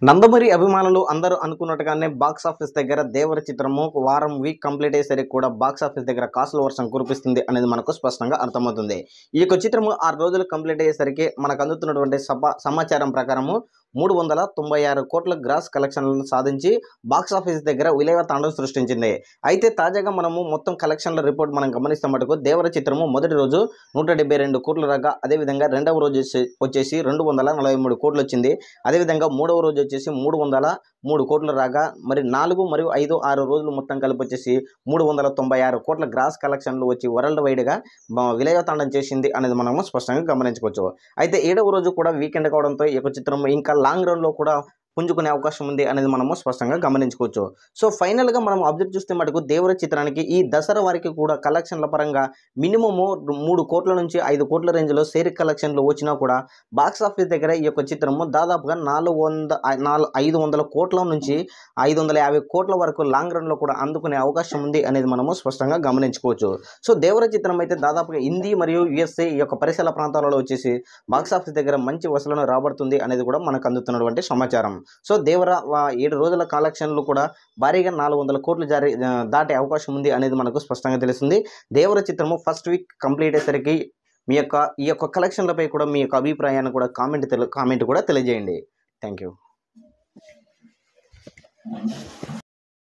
నందమూరి అభిమానులు అందరూ అనుకున్నట్టుగానే బాక్స్ ఆఫీస్ దగ్గర దేవర చిత్రము వారం వీక్ కంప్లీట్ అయ్యేసరికి కూడా బాక్స్ ఆఫీస్ దగ్గర కాసుల వర్షం కురిపిస్తుంది అనేది మనకు స్పష్టంగా అర్థమవుతుంది. ఈ యొక్క చిత్రము 6 రోజులు కంప్లీట్ అయ్యేసరికి మనకు అందుతున్నటువంటి సమాచారం ప్రకారము 396 కోట్ల గ్రాస్ కలెక్షన్లను సాధించి బాక్స్ ఆఫీస్ దగ్గర విలయ తాండవం సృష్టించింది. అయితే తాజాగా మనము మొత్తం కలెక్షన్ల రిపోర్ట్ మనం గమనిస్తే మటుకు దేవర చిత్రము మొదటి రోజు 172 కోట్లు రాగా, అదేవిధంగా రెండవ రోజు వచ్చేసి 243 కోట్లు వచ్చింది. అదేవిధంగా మూడవ రోజు వచ్చేసి 303 కోట్లు రాగా, మరి 4 మరియు 5, 6 రోజులు మొత్తం కలిపి వచ్చేసి 396 కోట్ల గ్రాస్ కలెక్షన్లు వచ్చి వరల్డ్ వైడ్గా విలయతాండం చేసింది అనేది మనము స్పష్టంగా గమనించుకోవచ్చు. అయితే 7వ రోజు కూడా వీకెండ్ కావడంతో ఈ యొక్క చిత్రం ఇంకా లాంగ్ రన్లో కూడా పుంజుకునే అవకాశం ఉంది అనేది మనము స్పష్టంగా గమనించుకోవచ్చు. సో ఫైనల్గా మనం అబ్జర్వ్ చూస్తే మటుకు దేవర చిత్రానికి ఈ దసరా వారికి కూడా కలెక్షన్ల పరంగా మినిమము 3 కోట్ల నుంచి 5 కోట్ల రేంజ్లో షేర్ కలెక్షన్లు వచ్చినా కూడా బాక్స్ ఆఫీస్ దగ్గర ఈ యొక్క చిత్రము దాదాపుగా 500 కోట్ల నుంచి 550 కోట్ల వరకు లాంగ్ రన్లో కూడా అందుకునే అవకాశం ఉంది అనేది మనము స్పష్టంగా గమనించుకోవచ్చు. సో దేవర చిత్రం అయితే దాదాపుగా హిందీ మరియు యుఎస్ఏ ఈ యొక్క పరిసర ప్రాంతాలలో వచ్చేసి బాక్స్ ఆఫీస్ దగ్గర మంచి వసూలను రాబడుతుంది అనేది కూడా మనకు అందుతున్నటువంటి సమాచారం. సో దేవర 7 రోజుల కలెక్షన్లు కూడా భారీగా 400 కోట్లు దాటే అవకాశం ఉంది అనేది మనకు స్పష్టంగా తెలుస్తుంది. దేవర చిత్రము ఫస్ట్ వీక్ కంప్లీట్ అయ్యేసరికి ఈ యొక్క కలెక్షన్లపై కూడా మీ యొక్క అభిప్రాయాన్ని కూడా కామెంట్ కూడా తెలియజేయండి. Thank you.